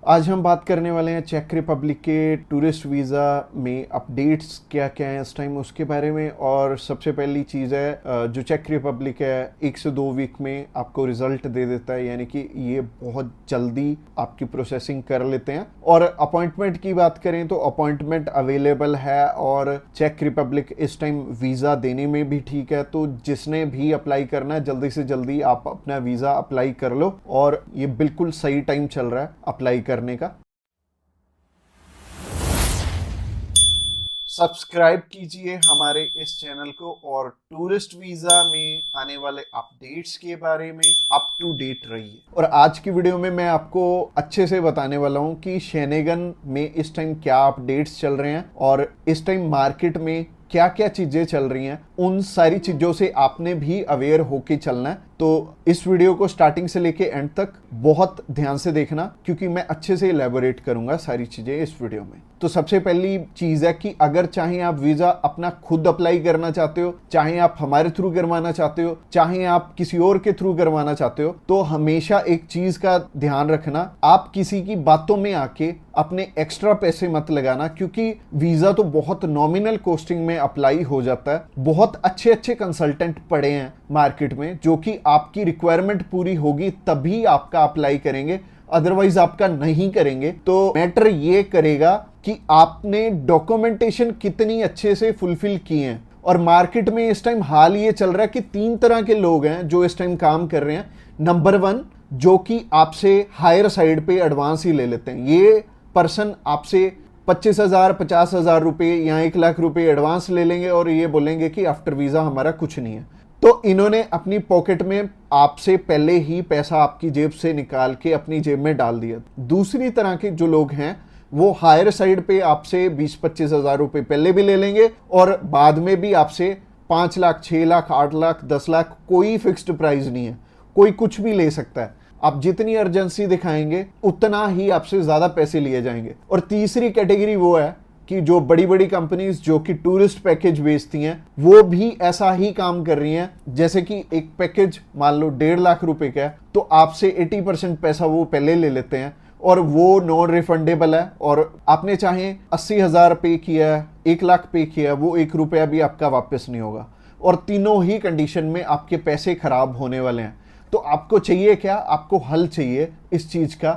आज हम बात करने वाले हैं चेक रिपब्लिक के टूरिस्ट वीज़ा में अपडेट्स क्या क्या हैं इस टाइम उसके बारे में। और सबसे पहली चीज़ है जो चेक रिपब्लिक है 1 से 2 वीक में आपको रिजल्ट दे देता है, यानी कि ये बहुत जल्दी आपकी प्रोसेसिंग कर लेते हैं। और अपॉइंटमेंट की बात करें तो अपॉइंटमेंट अवेलेबल है और चेक रिपब्लिक इस टाइम वीज़ा देने में भी ठीक है। तो जिसने भी अप्लाई करना है जल्दी से जल्दी आप अपना वीज़ा अप्लाई कर लो और ये बिल्कुल सही टाइम चल रहा है अप्लाई करने का। सब्सक्राइब कीजिए हमारे इस चैनल को और टूरिस्ट वीजा में आने वाले अपडेट्स के बारे में अप टू डेट रहिए। और आज की वीडियो में मैं आपको अच्छे से बताने वाला हूं कि शेनेगन में इस टाइम क्या अपडेट्स चल रहे हैं और इस टाइम मार्केट में क्या क्या चीजें चल रही हैं। उन सारी चीजों से आपने भी अवेयर होके चलना है। तो इस वीडियो को स्टार्टिंग से लेके एंड तक बहुत ध्यान से देखना, क्योंकि मैं अच्छे से इलेबोरेट करूंगा सारी चीजें इस वीडियो में। तो सबसे पहली चीज है कि अगर चाहे आप वीजा अपना खुद अप्लाई करना चाहते हो, चाहे आप हमारे थ्रू करवाना चाहते हो, चाहे आप किसी और के थ्रू करवाना चाहते हो, तो हमेशा एक चीज का ध्यान रखना, आप किसी की बातों में आके अपने एक्स्ट्रा पैसे मत लगाना, क्योंकि वीजा तो बहुत नॉमिनल कॉस्टिंग में अप्लाई हो जाता है। बहुत अच्छे अच्छे कंसल्टेंट पड़े हैं मार्केट में जो कि आपकी रिक्वायरमेंट पूरी होगी तभी आपका अप्लाई करेंगे, अदरवाइज आपका नहीं करेंगे। तो मैटर ये करेगा कि आपने डॉक्यूमेंटेशन कितनी अच्छे से फुलफिल की है। और मार्केट में इस टाइम हाल ये चल रहा है कि 3 तरह के लोग हैं जो इस टाइम काम कर रहे हैं। नंबर 1, जो कि आपसे हायर साइड पे एडवांस ही ले लेते हैं। ये पर्सन आपसे 25,000 50,000 रुपये या 1 लाख रुपए एडवांस ले लेंगे और ये बोलेंगे कि आफ्टर वीजा हमारा कुछ नहीं है। तो इन्होंने अपनी पॉकेट में आपसे पहले ही पैसा आपकी जेब से निकाल के अपनी जेब में डाल दिया। दूसरी तरह के जो लोग हैं वो हायर साइड पे आपसे 20-25 हजार रुपये पहले भी ले लेंगे और बाद में भी आपसे 5 लाख 6 लाख 8 लाख 10 लाख, कोई फिक्स्ड प्राइस नहीं है, कोई कुछ भी ले सकता है। आप जितनी अर्जेंसी दिखाएंगे उतना ही आपसे ज्यादा पैसे लिए जाएंगे। और तीसरी कैटेगरी वो है कि जो बड़ी बड़ी कंपनीज जो कि टूरिस्ट पैकेज बेचती हैं वो भी ऐसा ही काम कर रही हैं। जैसे कि एक पैकेज मान लो 1.5 लाख रुपए का है, तो आपसे 80% पैसा वो पहले ले लेते हैं और वो नॉन रिफंडेबल है। और आपने चाहे 80,000 पे किया है, 1 लाख पे किया है, वो 1 रुपया भी आपका वापस नहीं होगा। और तीनों ही कंडीशन में आपके पैसे खराब होने वाले हैं। तो आपको चाहिए क्या? आपको हल चाहिए इस चीज का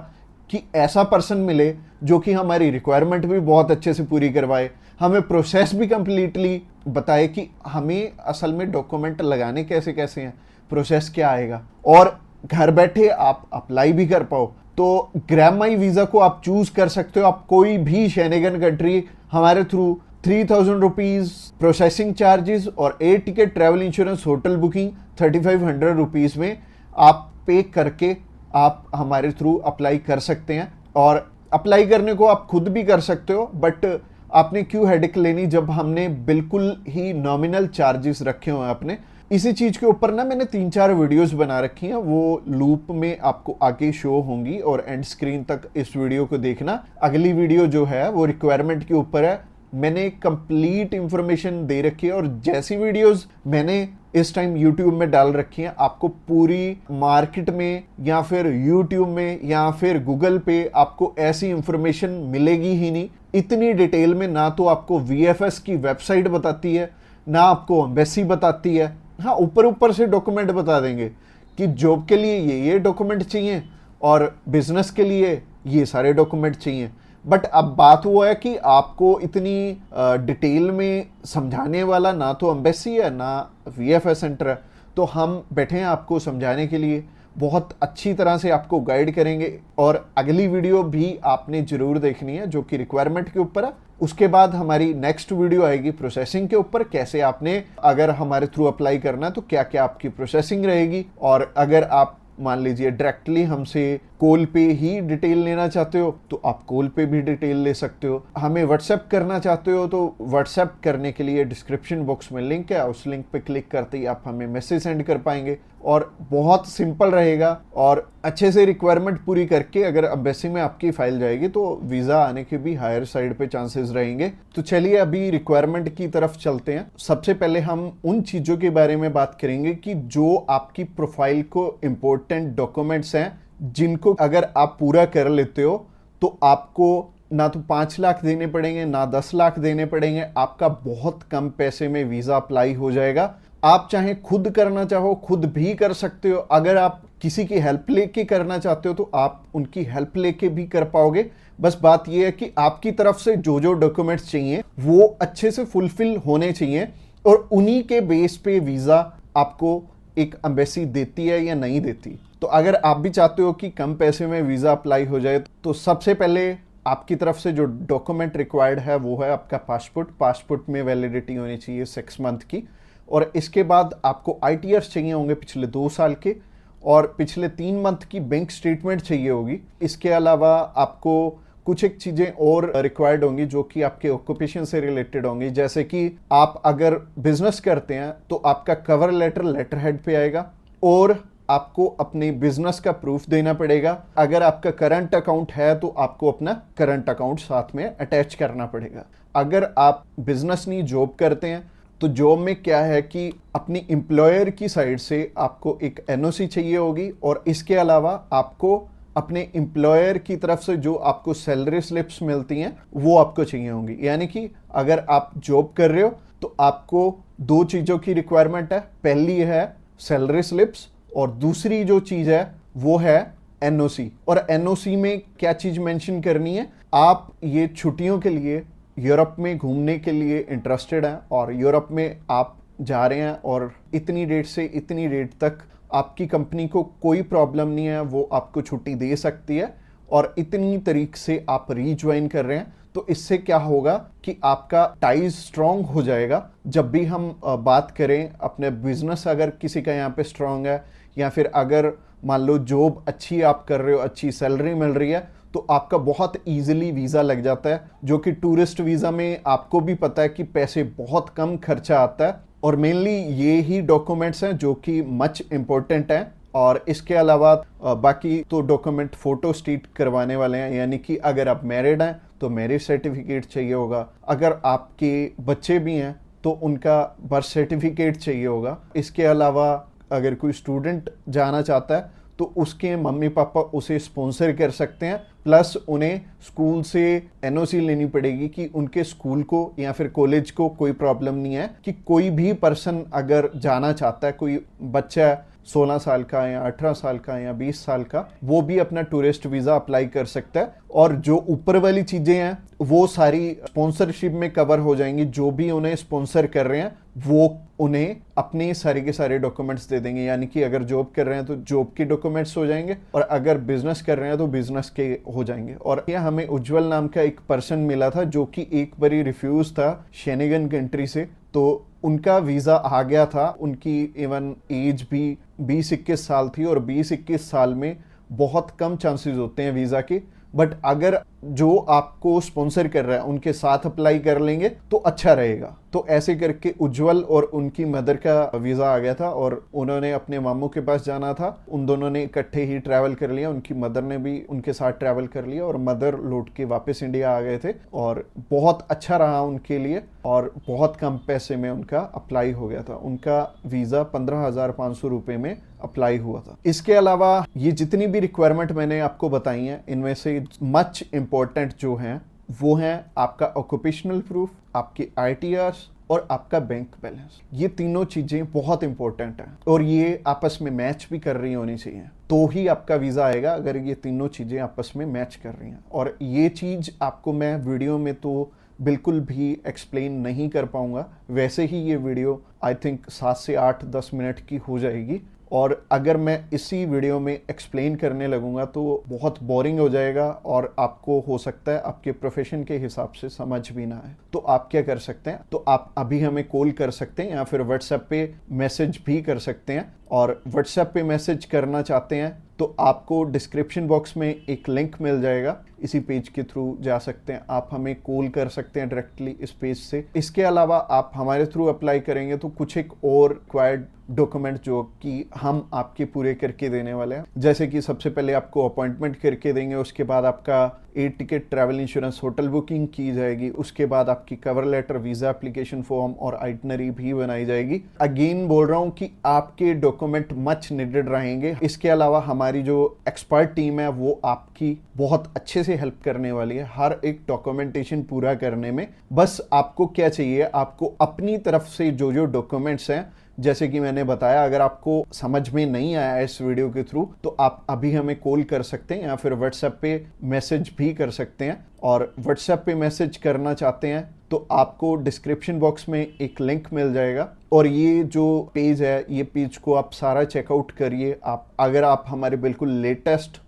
कि ऐसा पर्सन मिले जो कि हमारी रिक्वायरमेंट भी बहुत अच्छे से पूरी करवाए, हमें प्रोसेस भी कंप्लीटली बताए कि हमें असल में डॉक्यूमेंट लगाने कैसे कैसे हैं, प्रोसेस क्या आएगा, और घर बैठे आप अप्लाई भी कर पाओ। तो ग्रैब माई वीज़ा को आप चूज कर सकते हो। आप कोई भी शेनेगन कंट्री हमारे थ्रू 3,000 रुपीज़ प्रोसेसिंग चार्जेस और air ticket, travel insurance, hotel booking 3,500 rupees में आप पे करके आप हमारे थ्रू अप्लाई कर सकते हैं। और अप्लाई करने को आप खुद भी कर सकते हो, बट आपने क्यों हेडेक लेनी जब हमने बिल्कुल ही नॉमिनल चार्जेस रखे हुए हैं अपने। इसी चीज के ऊपर ना मैंने 3-4 वीडियोस बना रखी हैं, वो लूप में आपको आगे शो होंगी और एंड स्क्रीन तक इस वीडियो को देखना। अगली वीडियो जो है वो रिक्वायरमेंट के ऊपर है, मैंने कंप्लीट इंफॉर्मेशन दे रखी है। और जैसी वीडियोस मैंने इस टाइम YouTube में डाल रखी हैं, आपको पूरी मार्केट में या फिर YouTube में या फिर गूगल पे आपको ऐसी इंफॉर्मेशन मिलेगी ही नहीं इतनी डिटेल में। ना तो आपको VFS की वेबसाइट बताती है, ना आपको एम्बेसी बताती है। हाँ, ऊपर ऊपर से डॉक्यूमेंट बता देंगे कि जॉब के लिए ये डॉक्यूमेंट चाहिए और बिजनेस के लिए ये सारे डॉक्यूमेंट चाहिए। बट अब बात वो है कि आपको इतनी डिटेल में समझाने वाला ना तो एम्बेसी है ना VFS सेंटर है। तो हम बैठे हैं आपको समझाने के लिए, बहुत अच्छी तरह से आपको गाइड करेंगे। और अगली वीडियो भी आपने जरूर देखनी है जो कि रिक्वायरमेंट के ऊपर है। उसके बाद हमारी नेक्स्ट वीडियो आएगी प्रोसेसिंग के ऊपर, कैसे आपने अगर हमारे थ्रू अप्लाई करना है तो क्या क्या आपकी प्रोसेसिंग रहेगी। और अगर आप मान लीजिए डायरेक्टली हमसे कॉल पे ही डिटेल लेना चाहते हो तो आप कॉल पे भी डिटेल ले सकते हो। हमें व्हाट्सएप करना चाहते हो तो व्हाट्सएप करने के लिए डिस्क्रिप्शन बॉक्स में लिंक है, उस लिंक पे क्लिक करते ही आप हमें मैसेज सेंड कर पाएंगे। और बहुत सिंपल रहेगा और अच्छे से रिक्वायरमेंट पूरी करके अगर एम्बेसी में आपकी फाइल जाएगी तो वीज़ा आने के भी हायर साइड पे चांसेस रहेंगे। तो चलिए अभी रिक्वायरमेंट की तरफ चलते हैं। सबसे पहले हम उन चीज़ों के बारे में बात करेंगे कि जो आपकी प्रोफाइल को इम्पोर्टेंट डॉक्यूमेंट्स हैं, जिनको अगर आप पूरा कर लेते हो तो आपको ना तो 5 लाख देने पड़ेंगे ना 10 लाख देने पड़ेंगे, आपका बहुत कम पैसे में वीज़ा अप्लाई हो जाएगा। आप चाहे खुद करना चाहो खुद भी कर सकते हो, अगर आप किसी की हेल्प लेके करना चाहते हो तो आप उनकी हेल्प लेके भी कर पाओगे। बस बात यह है कि आपकी तरफ से जो जो डॉक्यूमेंट्स चाहिए वो अच्छे से फुलफिल होने चाहिए, और उन्हीं के बेस पे वीज़ा आपको एक एम्बेसी देती है या नहीं देती। तो अगर आप भी चाहते हो कि कम पैसे में वीज़ा अप्लाई हो जाए, तो सबसे पहले आपकी तरफ से जो डॉक्यूमेंट रिक्वायर्ड है वो है आपका पासपोर्ट। पासपोर्ट में वैलिडिटी होनी चाहिए 6 मंथ की, और इसके बाद आपको ITRs चाहिए होंगे पिछले 2 साल के, और पिछले 3 मंथ की बैंक स्टेटमेंट चाहिए होगी। इसके अलावा आपको कुछ एक चीज़ें और रिक्वायर्ड होंगी जो कि आपके ऑक्यूपेशन से रिलेटेड होंगी, जैसे कि आप अगर बिजनेस करते हैं तो आपका कवर लेटर हेड पे आएगा, और आपको अपने बिजनेस का प्रूफ देना पड़ेगा। अगर आपका करंट अकाउंट है तो आपको अपना करंट अकाउंट साथ में अटैच करना पड़ेगा। अगर आप बिजनेस नहीं जॉब करते हैं तो जॉब में क्या है कि अपनी एम्प्लॉयर की साइड से आपको एक NOC चाहिए होगी, और इसके अलावा आपको अपने एम्प्लॉयर की तरफ से जो आपको सैलरी स्लिप्स मिलती हैं वो आपको चाहिए होंगी। यानी कि अगर आप जॉब कर रहे हो तो आपको 2 चीज़ों की रिक्वायरमेंट है। पहली है सैलरी स्लिप्स, और दूसरी जो चीज़ है वो है NOC। और NOC में क्या चीज़ मेंशन करनी है, आप ये छुट्टियों के लिए यूरोप में घूमने के लिए इंटरेस्टेड हैं, और यूरोप में आप जा रहे हैं और इतनी डेट से इतनी डेट तक आपकी कंपनी को कोई प्रॉब्लम नहीं है, वो आपको छुट्टी दे सकती है, और इतनी तारीख से आप रीज्वाइन कर रहे हैं। तो इससे क्या होगा कि आपका टाइज स्ट्रांग हो जाएगा। जब भी हम बात करें अपने बिजनेस, अगर किसी का यहाँ पे स्ट्रांग है, या फिर अगर मान लो जॉब अच्छी आप कर रहे हो, अच्छी सैलरी मिल रही है, तो आपका बहुत ईजिली वीज़ा लग जाता है, जो कि टूरिस्ट वीज़ा में आपको भी पता है कि पैसे बहुत कम खर्चा आता है। और मेनली ये ही डॉक्यूमेंट्स हैं जो कि मच इम्पोर्टेंट हैं। और इसके अलावा बाकी तो डॉक्यूमेंट फोटो स्टेट करवाने वाले हैं, यानी कि अगर आप मैरिड हैं तो मैरिज सर्टिफिकेट चाहिए होगा, अगर आपके बच्चे भी हैं तो उनका बर्थ सर्टिफिकेट चाहिए होगा। इसके अलावा अगर कोई स्टूडेंट जाना चाहता है तो उसके मम्मी पापा उसे स्पॉन्सर कर सकते हैं, प्लस उन्हें स्कूल से NOC लेनी पड़ेगी कि उनके स्कूल को या फिर कॉलेज को कोई प्रॉब्लम नहीं है कि कोई भी पर्सन अगर जाना चाहता है, कोई बच्चा 16 साल का या 18 साल का या 20 साल का, वो भी अपना टूरिस्ट वीज़ा अप्लाई कर सकता है। और जो ऊपर वाली चीज़ें हैं वो सारी स्पॉन्सरशिप में कवर हो जाएंगी। जो भी उन्हें स्पॉन्सर कर रहे हैं वो उन्हें अपने सारे के सारे डॉक्यूमेंट्स दे देंगे, यानी कि अगर जॉब कर रहे हैं तो जॉब के डॉक्यूमेंट्स हो जाएंगे, और अगर बिजनेस कर रहे हैं तो बिजनेस के हो जाएंगे। और यह हमें उज्जवल नाम का एक पर्सन मिला था जो कि एक बारी रिफ्यूज था शेनेगन कंट्री से, तो उनका वीज़ा आ गया था। उनकी इवन एज भी 20-21 साल थी, और 20-21 साल में बहुत कम चांसेस होते हैं वीज़ा के। बट अगर जो आपको स्पॉन्सर कर रहा है उनके साथ अप्लाई कर लेंगे तो अच्छा रहेगा। तो ऐसे करके उज्जवल और उनकी मदर का वीज़ा आ गया था, और उन्होंने अपने मामू के पास जाना था। उन दोनों ने इकट्ठे ही ट्रैवल कर लिया, उनकी मदर ने भी उनके साथ ट्रैवल कर लिया, और मदर लौट के वापस इंडिया आ गए थे। और बहुत अच्छा रहा उनके लिए, और बहुत कम पैसे में उनका अप्लाई हो गया था। उनका वीज़ा 15,500 रुपये में अप्लाई हुआ था। इसके अलावा ये जितनी भी रिक्वायरमेंट मैंने आपको बताई हैं, इनमें से मच इम्पोर्टेंट जो हैं वो हैं आपका ऑक्यूपेशनल प्रूफ, आपकी ITRs और आपका बैंक बैलेंस। ये तीनों चीज़ें बहुत इंपॉर्टेंट हैं, और ये आपस में मैच भी कर रही होनी चाहिए, तो ही आपका वीज़ा आएगा अगर ये तीनों चीज़ें आपस में मैच कर रही हैं। और ये चीज़ आपको मैं वीडियो में तो बिल्कुल भी एक्सप्लेन नहीं कर पाऊंगा, वैसे ही ये वीडियो आई थिंक 7 से 8-10 मिनट की हो जाएगी, और अगर मैं इसी वीडियो में एक्सप्लेन करने लगूंगा तो बहुत बोरिंग हो जाएगा, और आपको हो सकता है आपके प्रोफेशन के हिसाब से समझ भी ना आए। तो आप क्या कर सकते हैं, तो आप अभी हमें कॉल कर सकते हैं या फिर व्हाट्सएप पे मैसेज भी कर सकते हैं। और व्हाट्सएप पे मैसेज करना चाहते हैं तो आपको डिस्क्रिप्शन बॉक्स में एक लिंक मिल जाएगा, इसी पेज के थ्रू जा सकते हैं। आप हमें कॉल कर सकते हैं डायरेक्टली इस पेज से। इसके अलावा आप हमारे थ्रू अप्लाई करेंगे तो कुछ एक और रिक्वायर्ड डॉक्यूमेंट जो कि हम आपके पूरे करके देने वाले हैं, जैसे कि सबसे पहले आपको अपॉइंटमेंट करके देंगे, उसके बाद आपका air ticket, travel insurance, hotel booking की जाएगी, उसके बाद आपकी cover letter, visa application form और आइटनरी भी बनाई जाएगी। अगेन बोल रहा हूँ कि आपके डॉक्यूमेंट मच नीडेड रहेंगे। इसके अलावा हमारी जो एक्सपर्ट टीम है वो आपकी बहुत अच्छे से से हेल्प करने वाली है हर एक डॉक्यूमेंटेशन पूरा करने में। बस आपको क्या चाहिए, आपको अपनी तरफ से जो जो डॉक्यूमेंट्स हैं, जैसे कि मैंने बताया, अगर आपको समझ में नहीं आया इस वीडियो के थ्रू तो आप अभी हमें कॉल कर सकते हैं या फिर व्हाट्सएप पे मैसेज भी कर सकते हैं। और व्हाट्सएप पे मैसेज करना चाहते हैं तो आपको डिस्क्रिप्शन बॉक्स में एक लिंक मिल जाएगा और ये जो पेज है, ये पेज को आप सारा चेकआउट करिए। आप अगर आप हमारे बिल्कुल लेटेस्ट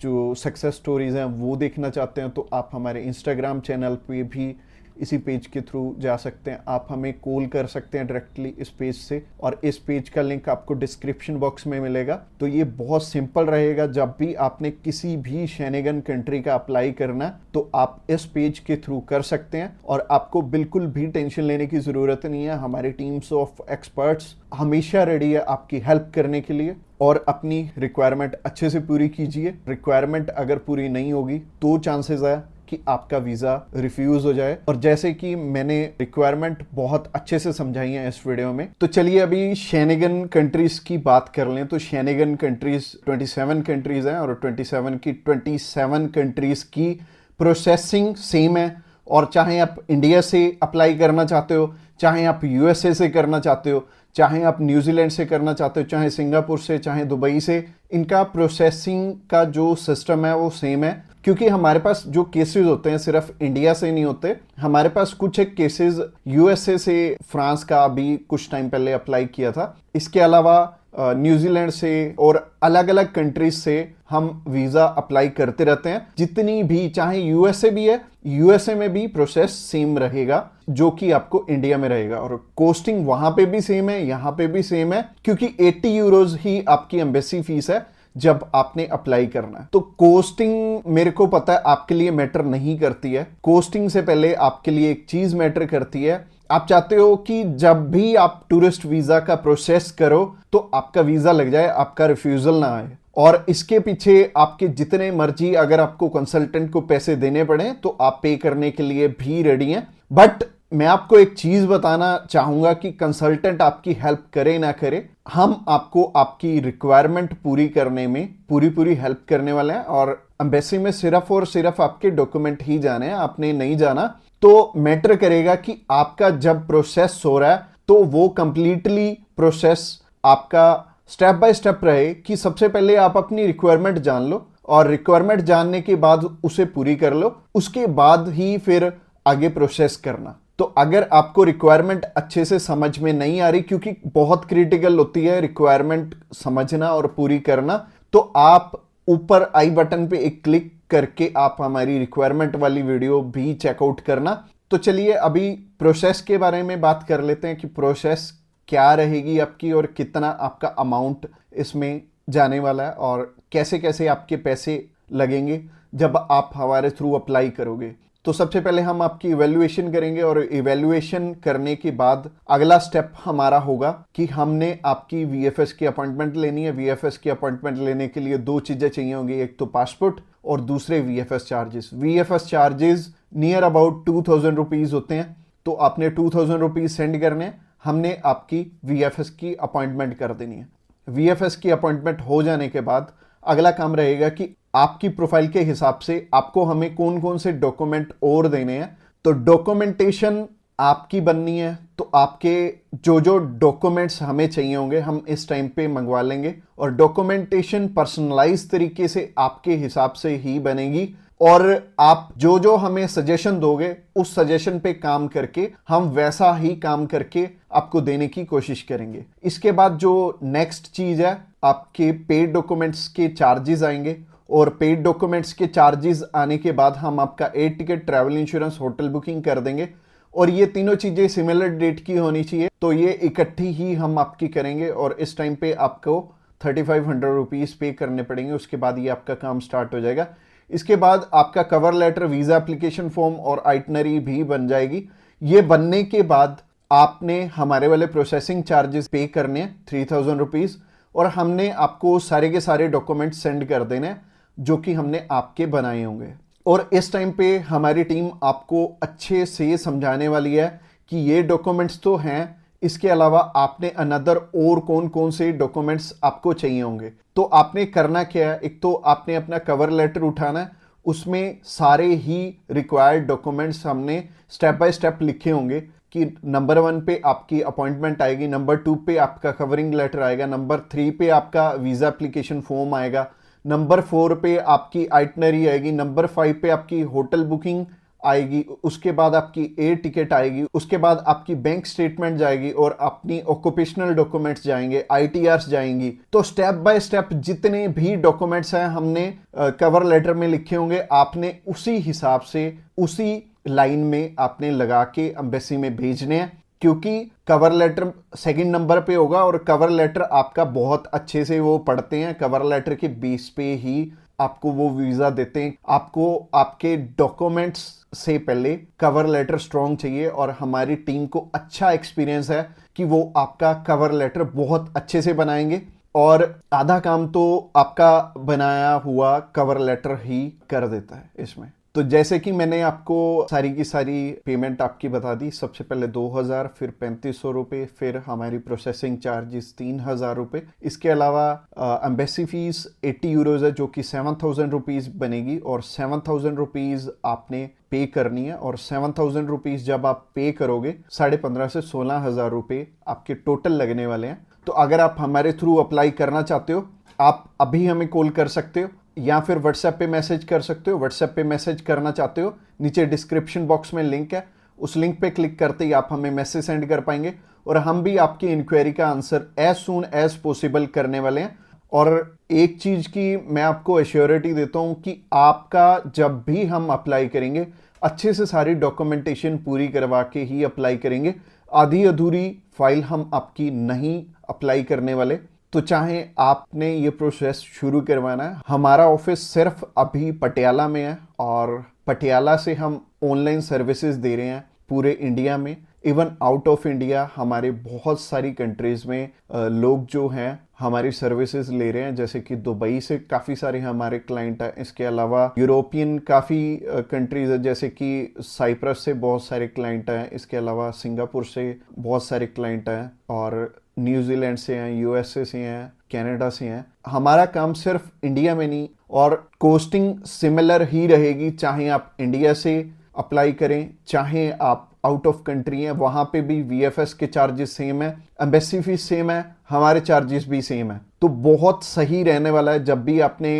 जो सक्सेस स्टोरीज हैं वो देखना चाहते हैं तो आप हमारे इंस्टाग्राम चैनल पे भी इसी पेज के थ्रू जा सकते हैं। आप हमें कॉल कर सकते हैं डायरेक्टली इस पेज से और इस पेज का लिंक आपको डिस्क्रिप्शन बॉक्स में मिलेगा। तो ये बहुत सिंपल रहेगा, जब भी आपने किसी भी शेनेगन कंट्री का अप्लाई करना है तो आप इस पेज के थ्रू कर सकते हैं और आपको बिल्कुल भी टेंशन लेने की ज़रूरत नहीं है। हमारी टीम्स ऑफ एक्सपर्ट्स हमेशा रेडी है आपकी हेल्प करने के लिए। और अपनी रिक्वायरमेंट अच्छे से पूरी कीजिए। रिक्वायरमेंट अगर पूरी नहीं होगी तो चांसेस है कि आपका वीज़ा रिफ्यूज़ हो जाए। और जैसे कि मैंने रिक्वायरमेंट बहुत अच्छे से समझाई है इस वीडियो में, तो चलिए अभी शेनेगन कंट्रीज़ की बात कर लें। तो शेनेगन कंट्रीज़ 27 कंट्रीज़ हैं और 27 कंट्रीज़ की प्रोसेसिंग सेम है। और चाहे आप इंडिया से अप्लाई करना चाहते हो, चाहे आप यूएसए से करना चाहते हो, चाहे आप न्यूजीलैंड से करना चाहते हो, चाहे सिंगापुर से, चाहे दुबई से, इनका प्रोसेसिंग का जो सिस्टम है वो सेम है। क्योंकि हमारे पास जो केसेस होते हैं सिर्फ इंडिया से नहीं होते, हमारे पास कुछ एक केसेस यूएसए से, फ्रांस का अभी कुछ टाइम पहले अप्लाई किया था। इसके अलावा न्यूजीलैंड से और अलग अलग कंट्रीज से हम वीज़ा अप्लाई करते रहते हैं। जितनी भी, चाहे यूएसए भी है, यूएसए में भी प्रोसेस सेम रहेगा जो कि आपको इंडिया में रहेगा। और कॉस्टिंग वहां पे भी सेम है, यहाँ पे भी सेम है, क्योंकि 80 यूरोज ही आपकी एम्बेसी फीस है जब आपने अप्लाई करना है। तो कोस्टिंग मेरे को पता है आपके लिए मैटर नहीं करती है। कोस्टिंग से पहले आपके लिए एक चीज मैटर करती है। आप चाहते हो कि जब भी आप टूरिस्ट वीजा का प्रोसेस करो तो आपका वीजा लग जाए, आपका रिफ्यूजल ना आए। और इसके पीछे आपके जितने मर्जी, अगर आपको कंसल्टेंट को पैसे देने पड़े तो आप पे करने के लिए भी रेडी हैं। बट मैं आपको एक चीज बताना चाहूंगा कि कंसल्टेंट आपकी हेल्प करे ना करे, हम आपको आपकी रिक्वायरमेंट पूरी करने में पूरी हेल्प करने वाले हैं। और एम्बेसी में सिर्फ और सिर्फ आपके डॉक्यूमेंट ही जाने हैं, आपने नहीं जाना। तो मैटर करेगा कि आपका जब प्रोसेस हो रहा है तो वो कंप्लीटली प्रोसेस आपका स्टेप बाय स्टेप रहे कि सबसे पहले आप अपनी रिक्वायरमेंट जान लो और रिक्वायरमेंट जानने के बाद उसे पूरी कर लो, उसके बाद ही फिर आगे प्रोसेस करना। तो अगर आपको रिक्वायरमेंट अच्छे से समझ में नहीं आ रही, क्योंकि बहुत क्रिटिकल होती है रिक्वायरमेंट समझना और पूरी करना, तो आप ऊपर आई बटन पे एक क्लिक करके आप हमारी रिक्वायरमेंट वाली वीडियो भी चेकआउट करना। तो चलिए अभी प्रोसेस के बारे में बात कर लेते हैं कि प्रोसेस क्या रहेगी आपकी और कितना आपका अमाउंट इसमें जाने वाला है और कैसे कैसे आपके पैसे लगेंगे जब आप हमारे थ्रू अप्लाई करोगे। तो सबसे पहले हम आपकी इवैल्यूएशन करेंगे और इवैल्यूएशन करने के बाद अगला स्टेप हमारा होगा कि हमने आपकी वीएफएस की अपॉइंटमेंट लेनी है। वीएफएस की अपॉइंटमेंट लेने के लिए दो चीजें चाहिए होंगी, एक तो पासपोर्ट और दूसरे VFS charges. VFS charges near about 2000 rupees होते हैं। तो आपने 2000 रुपीज सेंड करने, हमने आपकी वीएफएस की अपॉइंटमेंट कर देनी है। वीएफएस की अपॉइंटमेंट हो जाने के बाद अगला काम रहेगा कि आपकी प्रोफाइल के हिसाब से आपको हमें कौन कौन से डॉक्यूमेंट और देने हैं। तो डॉक्यूमेंटेशन आपकी बननी है, तो आपके जो जो डॉक्यूमेंट्स हमें चाहिए होंगे हम इस टाइम पे मंगवा लेंगे। और डॉक्यूमेंटेशन पर्सनलाइज तरीके से आपके हिसाब से ही बनेगी और आप जो जो हमें सजेशन दोगे उस सजेशन पे काम करके हम वैसा ही काम करके आपको देने की कोशिश करेंगे। इसके बाद जो नेक्स्ट चीज है, आपके पेड डॉक्यूमेंट्स के चार्जेस आएंगे और पेड डॉक्यूमेंट्स के चार्जेस आने के बाद हम आपका air ticket, travel insurance, hotel booking कर देंगे। और ये तीनों चीजें सिमिलर डेट की होनी चाहिए, तो ये इकट्ठी ही हम आपकी करेंगे और इस टाइम पे आपको 3500 रुपीज पे करने पड़ेंगे। उसके बाद ये आपका काम स्टार्ट हो जाएगा। इसके बाद आपका cover letter, visa application form और आइटनरी भी बन जाएगी। ये बनने के बाद आपने हमारे वाले प्रोसेसिंग चार्जेस पे करने हैं 3000 रुपीज और हमने आपको सारे के सारे डॉक्यूमेंट सेंड कर देने जो कि हमने आपके बनाए होंगे। और इस टाइम पे हमारी टीम आपको अच्छे से समझाने वाली है कि ये डॉक्यूमेंट्स तो हैं, इसके अलावा आपने अनदर और कौन कौन से डॉक्यूमेंट्स आपको चाहिए होंगे। तो आपने करना क्या है, एक तो आपने अपना कवर लेटर उठाना है, उसमें सारे ही रिक्वायर्ड डॉक्यूमेंट्स हमने स्टेप बाय स्टेप लिखे होंगे कि नंबर 1 पे आपकी अपॉइंटमेंट आएगी, नंबर 2 पे आपका कवरिंग लेटर आएगा, नंबर 3 पे आपका वीज़ा एप्लीकेशन फॉर्म आएगा, नंबर 4 पे आपकी आइटनरी आएगी, नंबर 5 पे आपकी होटल बुकिंग आएगी, उसके बाद आपकी एयर टिकट आएगी, उसके बाद आपकी बैंक स्टेटमेंट जाएगी और अपनी ऑक्यूपेशनल डॉक्यूमेंट्स जाएंगे, आईटीआरस जाएंगी। तो स्टेप बाय स्टेप जितने भी डॉक्यूमेंट्स हैं हमने कवर लेटर में लिखे होंगे, आपने उसी हिसाब से उसी लाइन में आपने लगा के एम्बेसी में भेजने हैं, क्योंकि कवर लेटर सेकंड नंबर पे होगा और कवर लेटर आपका बहुत अच्छे से वो पढ़ते हैं, कवर लेटर के बेस पे ही आपको वो वीज़ा देते हैं। आपको आपके डॉक्यूमेंट्स से पहले कवर लेटर स्ट्रॉन्ग चाहिए और हमारी टीम को अच्छा एक्सपीरियंस है कि वो आपका कवर लेटर बहुत अच्छे से बनाएंगे और आधा काम तो आपका बनाया हुआ कवर लेटर ही कर देता है इसमें। तो जैसे कि मैंने आपको सारी की सारी पेमेंट आपकी बता दी, सबसे पहले 2000, फिर 3500 रुपये, फिर हमारी प्रोसेसिंग चार्जेस 3000 रुपये। इसके अलावा एम्बेसी फीस 80 यूरोज है जो कि 7000 रुपीज़ बनेगी और 7000 रुपीज़ आपने पे करनी है और 7000 रुपीज़ जब आप पे करोगे 15,500 से 16,000 रुपये आपके टोटल लगने वाले हैं। तो अगर आप हमारे थ्रू अप्लाई करना चाहते हो आप अभी हमें कॉल कर सकते हो या फिर व्हाट्सएप पे मैसेज कर सकते हो। व्हाट्सएप पे मैसेज करना चाहते हो, नीचे डिस्क्रिप्शन बॉक्स में लिंक है, उस लिंक पे क्लिक करते ही आप हमें मैसेज सेंड कर पाएंगे और हम भी आपकी इंक्वायरी का answer as soon as possible करने वाले हैं। और एक चीज़ की मैं आपको एश्योरिटी देता हूँ कि आपका जब भी हम अप्लाई करेंगे अच्छे से सारी डॉक्यूमेंटेशन पूरी करवा के ही अप्लाई करेंगे। आधी अधूरी फाइल हम आपकी नहीं अप्लाई करने वाले। तो चाहे आपने ये प्रोसेस शुरू करवाना है, हमारा ऑफिस सिर्फ अभी पटियाला में है और पटियाला से हम ऑनलाइन सर्विसेज दे रहे हैं पूरे इंडिया में, इवन आउट ऑफ इंडिया हमारे बहुत सारी कंट्रीज में लोग जो हैं हमारी सर्विसेज ले रहे हैं। जैसे कि दुबई से काफ़ी सारे हमारे क्लाइंट हैं, इसके अलावा यूरोपियन काफ़ी कंट्रीज है जैसे कि साइप्रस से बहुत सारे क्लाइंट हैं, इसके अलावा सिंगापुर से बहुत सारे क्लाइंट हैं और न्यूजीलैंड से हैं, यूएसए से हैं, कनाडा से हैं। हमारा काम सिर्फ इंडिया में नहीं और कोस्टिंग सिमिलर ही रहेगी, चाहे आप इंडिया से अप्लाई करें चाहे आप आउट ऑफ कंट्री हैं, वहाँ पे भी वीएफएस के चार्जेस सेम है, एम्बेसी फीस सेम है, हमारे चार्जेस भी सेम है। तो बहुत सही रहने वाला है। जब भी आपने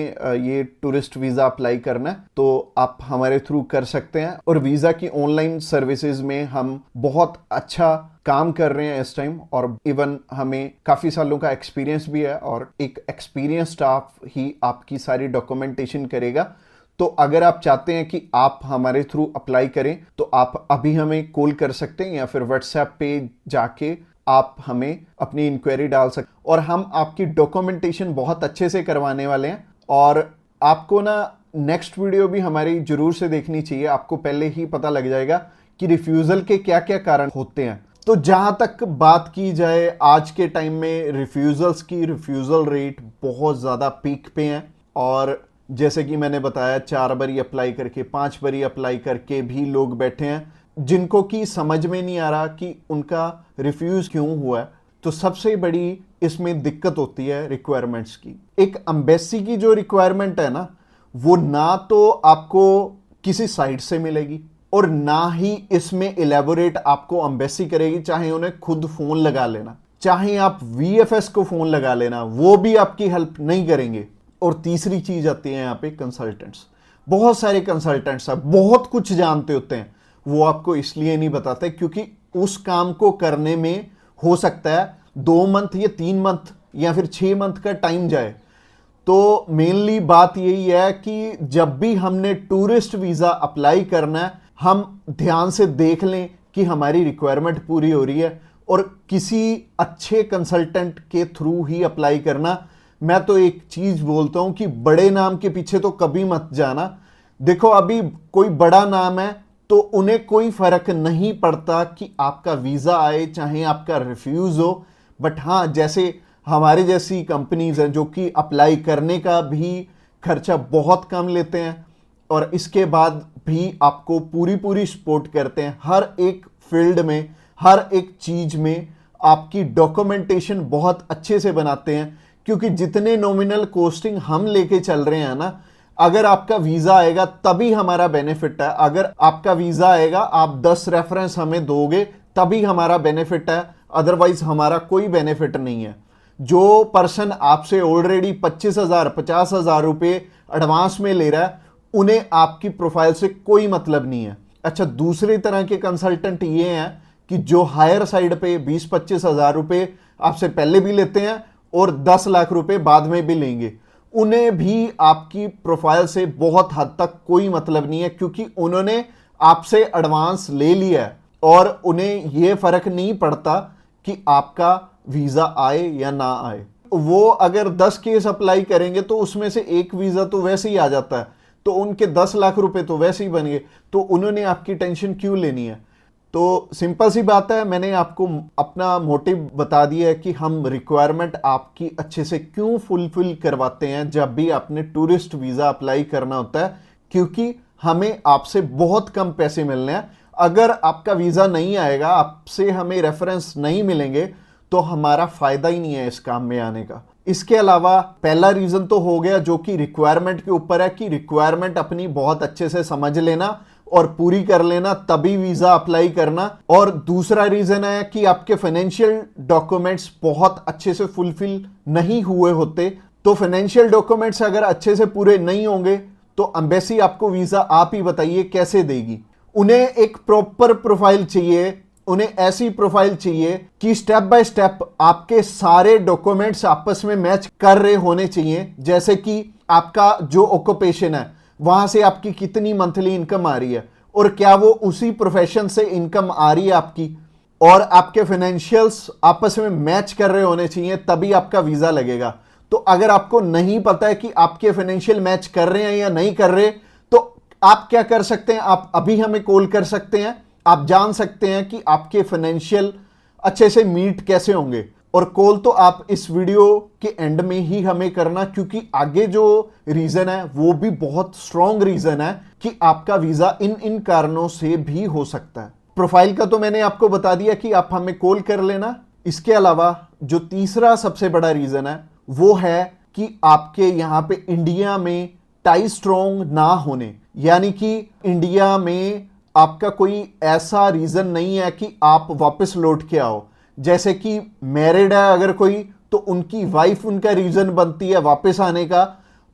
ये टूरिस्ट वीज़ा अप्लाई करना है तो आप हमारे थ्रू कर सकते हैं। और वीज़ा की ऑनलाइन सर्विसेज में हम बहुत अच्छा काम कर रहे हैं इस टाइम और इवन हमें काफ़ी सालों का एक्सपीरियंस भी है और एक एक्सपीरियंस स्टाफ ही आपकी सारी डॉक्यूमेंटेशन करेगा। तो अगर आप चाहते हैं कि आप हमारे थ्रू अप्लाई करें तो आप अभी हमें कॉल कर सकते हैं या फिर व्हाट्सएप पे जाके आप हमें अपनी इंक्वायरी डाल सकते हैं और हम आपकी डॉक्यूमेंटेशन बहुत अच्छे से करवाने वाले हैं। और आपको ना नेक्स्ट वीडियो भी हमारी जरूर से देखनी चाहिए, आपको पहले ही पता लग जाएगा कि रिफ्यूज़ल के क्या क्या कारण होते हैं। तो जहां तक बात की जाए आज के टाइम में रिफ्यूज़ल्स की, रिफ्यूज़ल रेट बहुत ज़्यादा पीक पे हैं और जैसे कि मैंने बताया 4 बारी अप्लाई करके 5 बारी अप्लाई करके भी लोग बैठे हैं जिनको कि समझ में नहीं आ रहा कि उनका रिफ्यूज़ क्यों हुआ है। तो सबसे बड़ी इसमें दिक्कत होती है रिक्वायरमेंट्स की। एक एम्बेसी की जो रिक्वायरमेंट है ना, वो ना तो आपको किसी साइट से मिलेगी और ना ही इसमें इलेबोरेट आपको एम्बेसी करेगी, चाहे उन्हें खुद फ़ोन लगा लेना, चाहे आप वीएफएस को फ़ोन लगा लेना, वो भी आपकी हेल्प नहीं करेंगे। और तीसरी चीज आती है यहाँ पे कंसल्टेंट्स। बहुत सारे कंसल्टेंट्स हैं, बहुत कुछ जानते होते हैं, वो आपको इसलिए नहीं बताते क्योंकि उस काम को करने में हो सकता है 2 मंथ या 3 मंथ या फिर 6 मंथ का टाइम जाए। तो मेनली बात यही है कि जब भी हमने टूरिस्ट वीज़ा अप्लाई करना है हम ध्यान से देख लें कि हमारी रिक्वायरमेंट पूरी हो रही है और किसी अच्छे कंसल्टेंट के थ्रू ही अप्लाई करना। मैं तो एक चीज बोलता हूं कि बड़े नाम के पीछे तो कभी मत जाना। देखो अभी कोई बड़ा नाम है तो उन्हें कोई फर्क नहीं पड़ता कि आपका वीजा आए चाहे आपका रिफ्यूज हो। बट हाँ, जैसे हमारे जैसी कंपनीज हैं जो कि अप्लाई करने का भी खर्चा बहुत कम लेते हैं और इसके बाद भी आपको पूरी सपोर्ट करते हैं हर एक फील्ड में, हर एक चीज में आपकी डॉक्यूमेंटेशन बहुत अच्छे से बनाते हैं। क्योंकि जितने नॉमिनल कोस्टिंग हम लेके चल रहे हैं ना, अगर आपका वीजा आएगा तभी हमारा बेनिफिट है। अगर आपका वीजा आएगा, आप 10 रेफरेंस हमें दोगे तभी हमारा बेनिफिट है, अदरवाइज हमारा कोई बेनिफिट नहीं है। जो पर्सन आपसे ऑलरेडी 25,000 50,000 रुपए एडवांस में ले रहा है, उन्हें आपकी प्रोफाइल से कोई मतलब नहीं है। अच्छा, दूसरी तरह के कंसल्टेंट ये हैं कि जो हायर साइड पे 20-25 हजार रुपए आपसे पहले भी लेते हैं और 10 लाख रुपए बाद में भी लेंगे। उन्हें भी आपकी प्रोफाइल से बहुत हद तक कोई मतलब नहीं है, क्योंकि उन्होंने आपसे एडवांस ले लिया है और उन्हें यह फर्क नहीं पड़ता कि आपका वीजा आए या ना आए। वो अगर 10 केस अप्लाई करेंगे तो उसमें से एक वीजा तो वैसे ही आ जाता है, तो उनके 10 लाख रुपए तो वैसे ही बन गए, तो उन्होंने आपकी टेंशन क्यों लेनी है। तो सिंपल सी बात है, मैंने आपको अपना मोटिव बता दिया है कि हम रिक्वायरमेंट आपकी अच्छे से क्यों फुलफिल करवाते हैं जब भी आपने टूरिस्ट वीजा अप्लाई करना होता है, क्योंकि हमें आपसे बहुत कम पैसे मिलने हैं। अगर आपका वीजा नहीं आएगा, आपसे हमें रेफरेंस नहीं मिलेंगे, तो हमारा फायदा ही नहीं है इस काम में आने का। इसके अलावा पहला रीजन तो हो गया जो कि रिक्वायरमेंट के ऊपर है, कि रिक्वायरमेंट अपनी बहुत अच्छे से समझ लेना और पूरी कर लेना, तभी वीजा अप्लाई करना। और दूसरा रीजन है कि आपके फाइनेंशियल डॉक्यूमेंट्स बहुत अच्छे से फुलफिल नहीं हुए होते। तो फाइनेंशियल डॉक्यूमेंट्स अगर अच्छे से पूरे नहीं होंगे तो एम्बेसी आपको वीजा आप ही बताइए कैसे देगी। उन्हें एक प्रॉपर प्रोफाइल चाहिए, उन्हें ऐसी प्रोफाइल चाहिए कि स्टेप बाय स्टेप आपके सारे डॉक्यूमेंट्स आपस में मैच कर रहे होने चाहिए। जैसे कि आपका जो ऑक्यूपेशन है, वहां से आपकी कितनी मंथली इनकम आ रही है और क्या वो उसी प्रोफेशन से इनकम आ रही है आपकी, और आपके फाइनेंशियल्स आपस में मैच कर रहे होने चाहिए, तभी आपका वीजा लगेगा। तो अगर आपको नहीं पता है कि आपके फाइनेंशियल मैच कर रहे हैं या नहीं कर रहे, तो आप क्या कर सकते हैं, आप अभी हमें कॉल कर सकते हैं। आप जान सकते हैं कि आपके फाइनेंशियल अच्छे से मीट कैसे होंगे। और कॉल तो आप इस वीडियो के एंड में ही हमें करना, क्योंकि आगे जो रीजन है वो भी बहुत स्ट्रॉन्ग रीजन है कि आपका वीजा इन कारणों से भी हो सकता है। प्रोफाइल का तो मैंने आपको बता दिया कि आप हमें कॉल कर लेना। इसके अलावा जो तीसरा सबसे बड़ा रीजन है वो है कि आपके यहां पे इंडिया में टाई स्ट्रॉन्ग ना होने, यानी कि इंडिया में आपका कोई ऐसा रीजन नहीं है कि आप वापस लौट के आओ। जैसे कि मैरिड है अगर कोई, तो उनकी वाइफ उनका रीजन बनती है वापस आने का,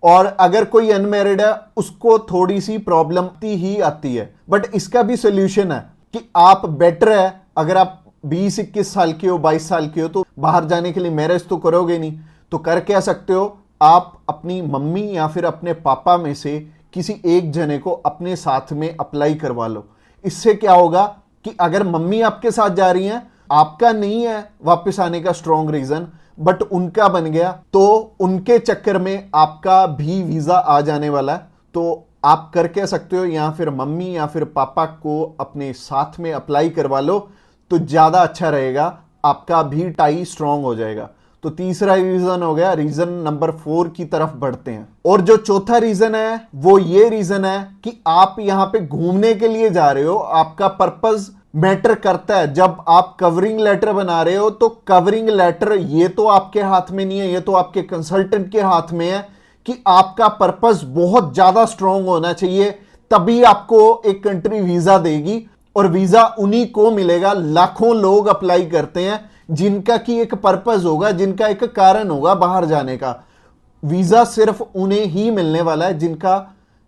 और अगर कोई अनमैरिड है उसको थोड़ी सी प्रॉब्लम ही आती है। बट इसका भी सोल्यूशन है कि आप बेटर है, अगर आप 20-21 साल के हो, 22 साल के हो, तो बाहर जाने के लिए मैरिज तो करोगे नहीं, तो कर क्या सकते हो, आप अपनी मम्मी या फिर अपने पापा में से किसी एक जने को अपने साथ में अप्लाई करवा लो। इससे क्या होगा कि अगर मम्मी आपके साथ जा रही हैं, आपका नहीं है वापस आने का स्ट्रॉन्ग रीजन, बट उनका बन गया, तो उनके चक्कर में आपका भी वीजा आ जाने वाला है। तो आप कर कह सकते हो, या फिर मम्मी या फिर पापा को अपने साथ में अप्लाई करवा लो, तो ज्यादा अच्छा रहेगा, आपका भी टाई स्ट्रॉन्ग हो जाएगा। तो तीसरा रीजन हो गया। रीजन नंबर 4 की तरफ बढ़ते हैं। और जो चौथा रीजन है वो ये रीजन है कि आप यहां पे घूमने के लिए जा रहे हो, आपका पर्पस मैटर करता है। जब आप कवरिंग लेटर बना रहे हो, तो कवरिंग लेटर ये तो आपके हाथ में नहीं है, ये तो आपके कंसल्टेंट के हाथ में है कि आपका पर्पस बहुत ज्यादा स्ट्रॉन्ग होना चाहिए, तभी आपको एक कंट्री वीजा देगी। और वीजा उन्हीं को मिलेगा, लाखों लोग अप्लाई करते हैं जिनका की एक पर्पस होगा, जिनका एक कारण होगा बाहर जाने का। वीजा सिर्फ उन्हें ही मिलने वाला है जिनका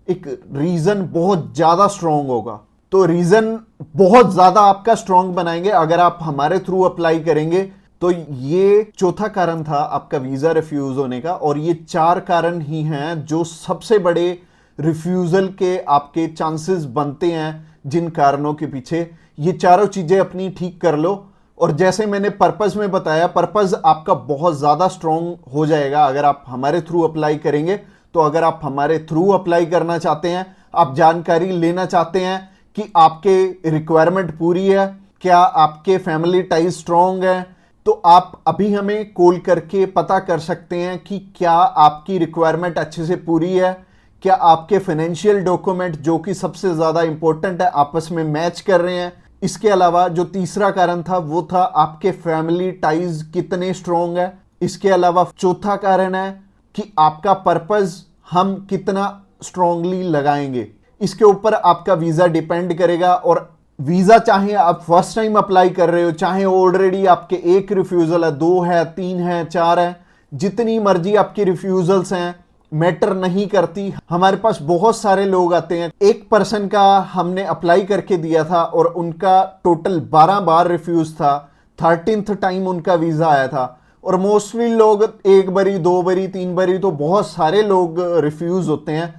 एक रीजन बहुत ज्यादा स्ट्रॉन्ग होगा। तो रीजन बहुत ज्यादा आपका स्ट्रॉन्ग बनाएंगे अगर आप हमारे थ्रू अप्लाई करेंगे। तो ये चौथा कारण था आपका वीजा रिफ्यूज होने का, और ये 4 कारण ही हैं जो सबसे बड़े रिफ्यूजल के आपके चांसेस बनते हैं। जिन कारणों के पीछे, ये चारों चीजें अपनी ठीक कर लो। और जैसे मैंने पर्पस में बताया, पर्पस आपका बहुत ज्यादा स्ट्रॉन्ग हो जाएगा अगर आप हमारे थ्रू अप्लाई करेंगे। तो अगर आप हमारे थ्रू अप्लाई करना चाहते हैं, आप जानकारी लेना चाहते हैं कि आपके रिक्वायरमेंट पूरी है, क्या आपके फैमिली टाइज स्ट्रॉन्ग है, तो आप अभी हमें कॉल करके पता कर सकते हैं कि क्या आपकी रिक्वायरमेंट अच्छे से पूरी है, क्या आपके फाइनेंशियल डॉक्यूमेंट जो कि सबसे ज्यादा इंपॉर्टेंट है आपस में मैच कर रहे हैं। इसके अलावा जो तीसरा कारण था वो था आपके फैमिली टाइज कितने स्ट्रॉन्ग है। इसके अलावा चौथा कारण है कि आपका पर्पस हम कितना स्ट्रांगली लगाएंगे, इसके ऊपर आपका वीजा डिपेंड करेगा। और वीजा चाहे आप फर्स्ट टाइम अप्लाई कर रहे हो, चाहे ऑलरेडी आपके एक रिफ्यूजल है, 2 है, 3 है, 4 है, जितनी मर्जी आपकी रिफ्यूजल्स हैं, मैटर नहीं करती। हमारे पास बहुत सारे लोग आते हैं, एक पर्सन का हमने अप्लाई करके दिया था और उनका टोटल 12 बार रिफ्यूज था, 13th टाइम उनका वीजा आया था। और मोस्टली लोग एक बारी, 2 बारी, 3 बारी, तो बहुत सारे लोग रिफ्यूज होते हैं।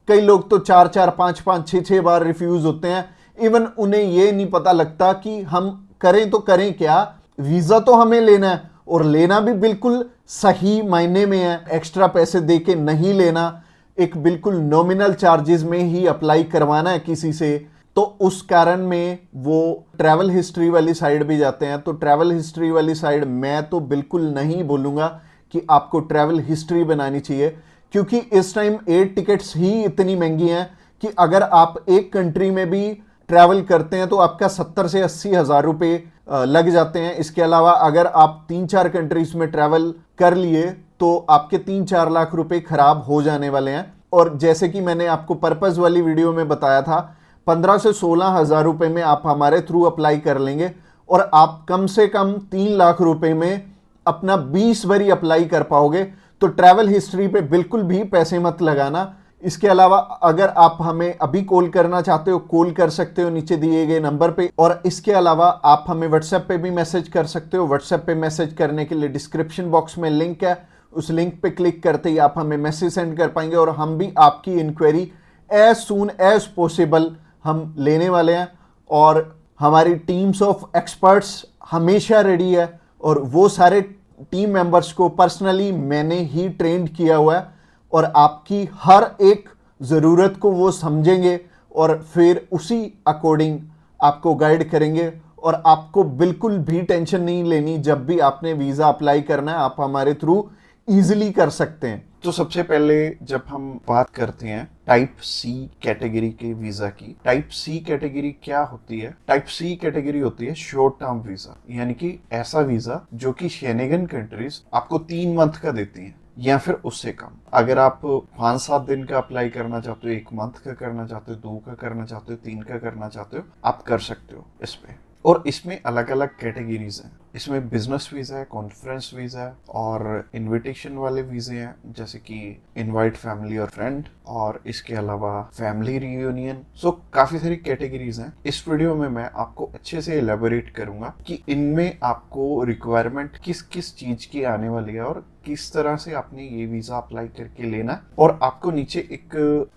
कई लोग तो 4-4, 5-5, 6-6 बार रिफ्यूज होते हैं। इवन उन्हें ये नहीं पता लगता कि हम करें तो करें क्या। वीजा तो हमें लेना है और लेना भी बिल्कुल सही मायने में है, एक्स्ट्रा पैसे दे के नहीं लेना, एक बिल्कुल नॉमिनल चार्जेस में ही अप्लाई करवाना है किसी से। तो उस कारण में वो ट्रैवल हिस्ट्री वाली साइड भी जाते हैं। तो ट्रैवल हिस्ट्री वाली साइड मैं तो बिल्कुल नहीं बोलूँगा कि आपको ट्रैवल हिस्ट्री बनानी चाहिए, क्योंकि इस टाइम एयर टिकट्स ही इतनी महंगी हैं कि अगर आप एक कंट्री में भी ट्रैवल करते हैं तो आपका 70 से 80 हज़ार रुपये लग जाते हैं। इसके अलावा अगर आप 3-4 कंट्रीज में ट्रैवल कर लिए तो आपके 3-4 लाख रुपए खराब हो जाने वाले हैं। और जैसे कि मैंने आपको पर्पस वाली वीडियो में बताया था, 15 से 16 हज़ार रुपये में आप हमारे थ्रू अप्लाई कर लेंगे और आप कम से कम 3 लाख रुपए में अपना 20 बारी अप्लाई कर पाओगे। तो ट्रैवल हिस्ट्री पे बिल्कुल भी पैसे मत लगाना। इसके अलावा अगर आप हमें अभी कॉल करना चाहते हो, कॉल कर सकते हो नीचे दिए गए नंबर पे। और इसके अलावा आप हमें व्हाट्सएप पे भी मैसेज कर सकते हो। व्हाट्सएप पे मैसेज करने के लिए डिस्क्रिप्शन बॉक्स में लिंक है, उस लिंक पे क्लिक करते ही आप हमें मैसेज सेंड कर पाएंगे और हम भी आपकी inquiry as soon as possible हम लेने वाले हैं। और हमारी टीम्स ऑफ एक्सपर्ट्स हमेशा रेडी है और वो सारे टीम मेंबर्स को पर्सनली मैंने ही ट्रेंड किया हुआ है और आपकी हर एक ज़रूरत को वो समझेंगे और फिर उसी अकॉर्डिंग आपको गाइड करेंगे। और आपको बिल्कुल भी टेंशन नहीं लेनी, जब भी आपने वीज़ा अप्लाई करना है आप हमारे थ्रू ईजिली कर सकते हैं। तो सबसे पहले जब हम बात करते हैं टाइप सी कैटेगरी के वीजा की, टाइप सी कैटेगरी क्या होती है? टाइप सी कैटेगरी होती है शॉर्ट टर्म वीजा, यानी कि ऐसा वीजा जो कि शेनेगन कंट्रीज आपको 3 मंथ का देती हैं या फिर उससे कम। अगर आप 5-7 दिन का अप्लाई करना चाहते हो, 1 मंथ का करना चाहते हो, 2 का करना चाहते हो, 3 का करना चाहते हो, आप कर सकते हो इस पे। और इसमें अलग अलग कैटेगरीज हैं। इसमें बिजनेस वीजा है, कॉन्फ्रेंस वीजा है और इनविटेशन वाले वीजे हैं, जैसे कि इनवाइट फैमिली और फ्रेंड, और इसके अलावा फैमिली रियूनियन। सो काफी सारी कैटेगरीज हैं। इस वीडियो में मैं आपको अच्छे से इलेबोरेट करूंगा कि इनमें आपको रिक्वायरमेंट किस किस चीज की आने वाली है और किस तरह से आपने ये वीजा अप्लाई करके लेना है। और आपको नीचे एक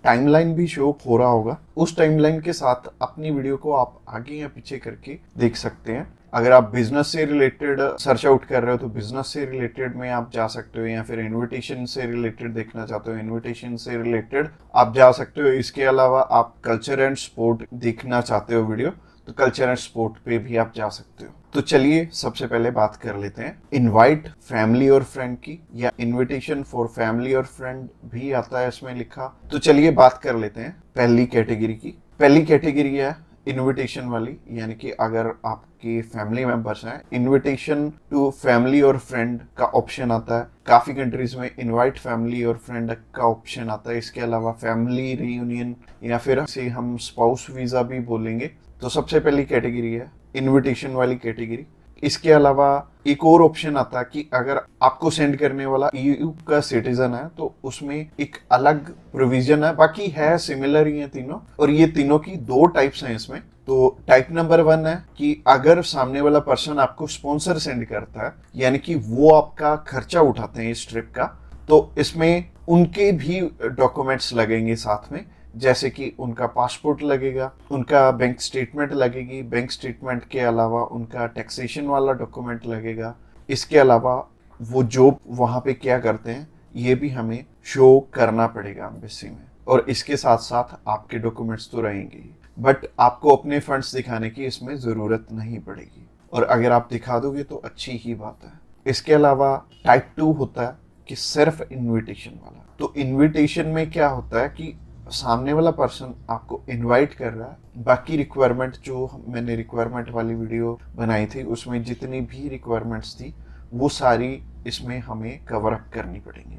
टाइमलाइन भी शो हो रहा होगा, उस टाइमलाइन के साथ अपनी वीडियो को आप आगे या पीछे करके देख सकते हैं। अगर आप बिजनेस से रिलेटेड सर्च आउट कर रहे हो तो बिजनेस से रिलेटेड में आप जा सकते हो, या फिर इनविटेशन से रिलेटेड देखना चाहते हो, इनविटेशन से रिलेटेड आप जा सकते हो। इसके अलावा आप कल्चर एंड स्पोर्ट देखना चाहते हो वीडियो, तो कल्चर एंड स्पोर्ट पे भी आप जा सकते हो। तो चलिए सबसे पहले बात कर लेते हैं इनवाइट फैमिली और फ्रेंड की, या इनविटेशन फॉर फैमिली और फ्रेंड भी आता है इसमें लिखा। तो चलिए बात कर लेते हैं पहली कैटेगरी की। पहली कैटेगरी है इनविटेशन वाली, यानी कि अगर आपके फैमिली मेंबर्स हैं, इनविटेशन टू फैमिली और फ्रेंड का ऑप्शन आता है। काफी कंट्रीज में इनवाइट फैमिली और फ्रेंड का ऑप्शन आता है। इसके अलावा फैमिली रियूनियन, या फिर इसे हम स्पाउस वीजा भी बोलेंगे। तो सबसे पहली कैटेगरी है इनविटेशन वाली कैटेगरी। इसके अलावा एक और ऑप्शन आता है कि अगर आपको सेंड करने वाला ईयू का सिटीजन है तो उसमें एक अलग प्रोविजन है, बाकी है सिमिलर ही है तीनों। और ये तीनों की 2 टाइप्स हैं इसमें। तो टाइप नंबर 1 है कि अगर सामने वाला पर्सन आपको स्पॉन्सर सेंड करता है, यानी कि वो आपका खर्चा उठाते हैं इस ट्रिप का, तो इसमें उनके भी डॉक्यूमेंट्स लगेंगे साथ में, जैसे कि उनका पासपोर्ट लगेगा, उनका बैंक स्टेटमेंट लगेगी, बैंक स्टेटमेंट के अलावा उनका टैक्सेशन वाला डॉक्यूमेंट लगेगा। इसके अलावा वो जॉब वहाँ पे क्या करते हैं ये भी हमें शो करना पड़ेगा एम्बेसी में। और इसके साथ साथ आपके डॉक्यूमेंट्स तो रहेंगे ही, बट आपको अपने फंड्स दिखाने की इसमें ज़रूरत नहीं पड़ेगी, और अगर आप दिखा दोगे तो अच्छी ही बात है। इसके अलावा टाइप 2 होता है कि सिर्फ इन्विटेशन वाला। तो इन्विटेशन में क्या होता है कि सामने वाला पर्सन आपको इनवाइट कर रहा है, बाकी रिक्वायरमेंट जो मैंने रिक्वायरमेंट वाली वीडियो बनाई थी उसमें जितनी भी रिक्वायरमेंट्स थी वो सारी इसमें हमें कवर अप करनी पड़ेंगी।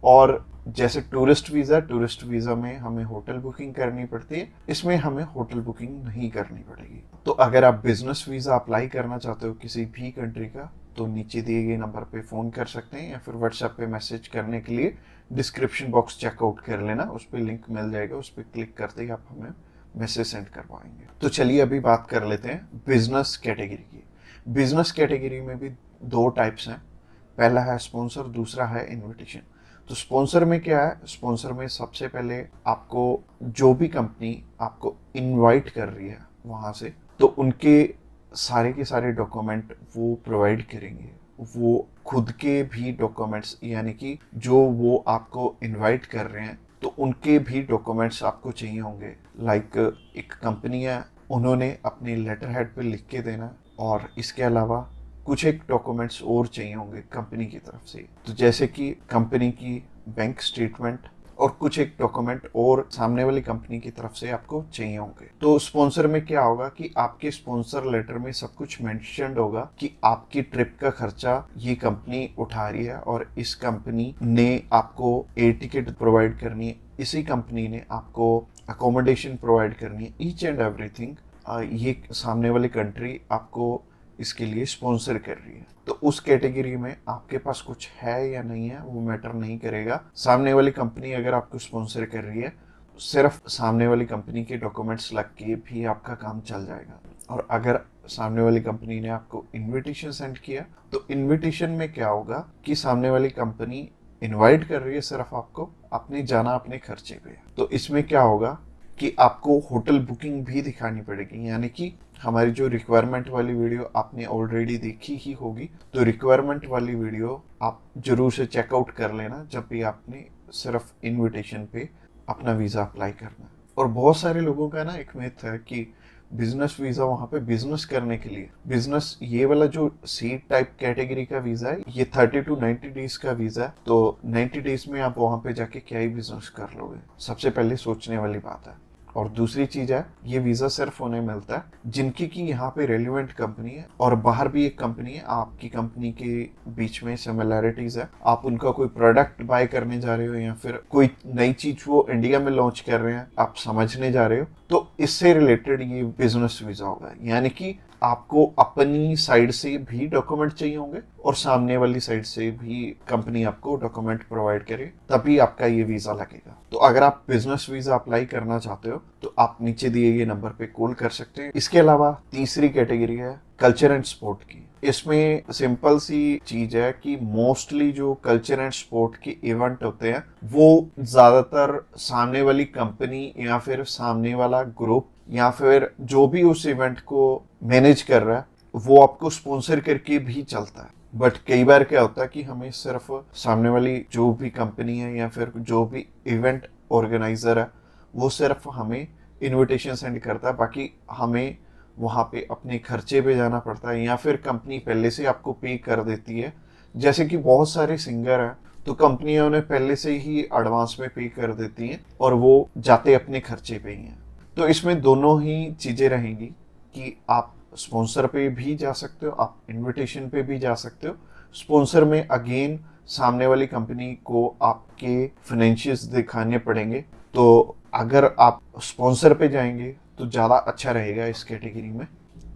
और जैसे टूरिस्ट वीज़ा में हमें होटल बुकिंग करनी पड़ती है, इसमें हमें होटल बुकिंग नहीं करनी पड़ेगी। तो अगर आप बिजनेस वीज़ा अप्लाई करना चाहते हो किसी भी कंट्री का, तो नीचे दिए गए नंबर पे फ़ोन कर सकते हैं या फिर व्हाट्सएप पे मैसेज करने के लिए डिस्क्रिप्शन बॉक्स चेकआउट कर लेना, उस पर लिंक मिल जाएगा, उस पर क्लिक करते ही आप हमें मैसेज सेंड कर पाएंगे। तो चलिए अभी बात कर लेते हैं बिजनेस कैटेगरी की। बिजनेस कैटेगरी में भी दो टाइप्स हैं, पहला है स्पॉन्सर, दूसरा है इनविटेशन। तो स्पॉन्सर में क्या है, स्पॉन्सर में सबसे पहले आपको जो भी कंपनी आपको इनवाइट कर रही है वहाँ से, तो उनके सारे के सारे डॉक्यूमेंट वो प्रोवाइड करेंगे। वो खुद के भी डॉक्यूमेंट्स, यानी कि जो वो आपको इनवाइट कर रहे हैं तो उनके भी डॉक्यूमेंट्स आपको चाहिए होंगे। लाइक एक कंपनी है, उन्होंने अपने लेटर हेड पे लिख के देना, और इसके अलावा कुछ एक डॉक्यूमेंट्स और चाहिए होंगे कंपनी की तरफ से। तो जैसे कि कंपनी की बैंक स्टेटमेंट और कुछ एक डॉक्यूमेंट और सामने वाली कंपनी की तरफ से आपको चाहिए होंगे। तो स्पॉन्सर में क्या होगा कि आपके स्पॉन्सर लेटर में सब कुछ मेंशन्ड होगा कि आपकी ट्रिप का खर्चा ये कंपनी उठा रही है, और इस कंपनी ने आपको एयर टिकट प्रोवाइड करनी है, इसी कंपनी ने आपको अकोमोडेशन प्रोवाइड करनी है, ईच एंड एवरीथिंग ये सामने वाली कंट्री आपको इसके लिए स्पॉन्सर कर रही है। तो उस कैटेगरी में आपके पास कुछ है या नहीं है वो मैटर नहीं करेगा। सामने वाली कंपनी अगर आपको स्पॉन्सर कर रही है, सिर्फ सामने वाली कंपनी के डॉक्यूमेंट्स लग के भी आपका काम चल जाएगा। और अगर सामने वाली कंपनी ने आपको इनविटेशन सेंड किया, तो इनविटेशन में क्या होगा कि सामने वाली कंपनी इनवाइट कर रही है सिर्फ आपको, आपने जाना अपने खर्चे पे। तो इसमें क्या होगा कि आपको होटल बुकिंग भी दिखानी पड़ेगी, यानी कि हमारी जो रिक्वायरमेंट वाली वीडियो आपने ऑलरेडी देखी ही होगी, तो रिक्वायरमेंट वाली वीडियो आप जरूर से चेकआउट कर लेना जब भी आपने सिर्फ इनविटेशन पे अपना वीज़ा अप्लाई करना है। और बहुत सारे लोगों का ना एक मिथ है कि बिजनेस वीज़ा वहाँ पे बिजनेस करने के लिए, बिजनेस ये वाला जो सी टाइप कैटेगरी का वीज़ा है ये 30 to 90 डेज का वीज़ा है, तो 90 डेज में आप वहाँ पे जाके क्या ही बिजनेस कर लोगे, सबसे पहले सोचने वाली बात है। और दूसरी चीज है, ये वीजा सिर्फ उन्हें मिलता है जिनकी की यहाँ पे रेलिवेंट कंपनी है, और बाहर भी एक कंपनी है, आपकी कंपनी के बीच में सिमिलैरिटीज है, आप उनका कोई प्रोडक्ट बाय करने जा रहे हो या फिर कोई नई चीज वो इंडिया में लॉन्च कर रहे हैं आप समझने जा रहे हो, तो इससे रिलेटेड ये बिजनेस वीजा होगा। यानी कि आपको अपनी साइड से भी डॉक्यूमेंट चाहिए होंगे और सामने वाली साइड से भी कंपनी आपको डॉक्यूमेंट प्रोवाइड करे, तभी आपका ये वीजा लगेगा। तो अगर आप बिजनेस वीजा अप्लाई करना चाहते हो तो आप नीचे दिए गए नंबर पे कॉल कर सकते हैं। इसके अलावा तीसरी कैटेगरी है कल्चर एंड स्पोर्ट की। इसमें सिंपल सी चीज है कि मोस्टली जो कल्चर एंड स्पोर्ट के इवेंट होते हैं वो ज्यादातर सामने वाली कंपनी या फिर सामने वाला ग्रुप या फिर जो भी उस इवेंट को मैनेज कर रहा है वो आपको स्पॉन्सर करके भी चलता है। बट कई बार क्या होता है कि हमें सिर्फ सामने वाली जो भी कंपनी है या फिर जो भी इवेंट ऑर्गेनाइजर है वो सिर्फ हमें इनविटेशन सेंड करता है, बाकी हमें वहाँ पे अपने खर्चे पे जाना पड़ता है, या फिर कंपनी पहले से आपको पे कर देती है। जैसे कि बहुत सारे सिंगर हैं तो कंपनियां उन्हें पहले से ही एडवांस में पे कर देती हैं और वो जाते अपने खर्चे पे ही हैं। तो इसमें दोनों ही चीज़ें रहेंगी कि आप स्पॉन्सर पे भी जा सकते हो, आप इनविटेशन पे भी जा सकते हो। स्पॉन्सर में अगेन सामने वाली कंपनी को आपके फाइनेंशियल्स दिखाने पड़ेंगे, तो अगर आप स्पॉन्सर पे जाएंगे तो ज़्यादा अच्छा रहेगा इस कैटेगरी में।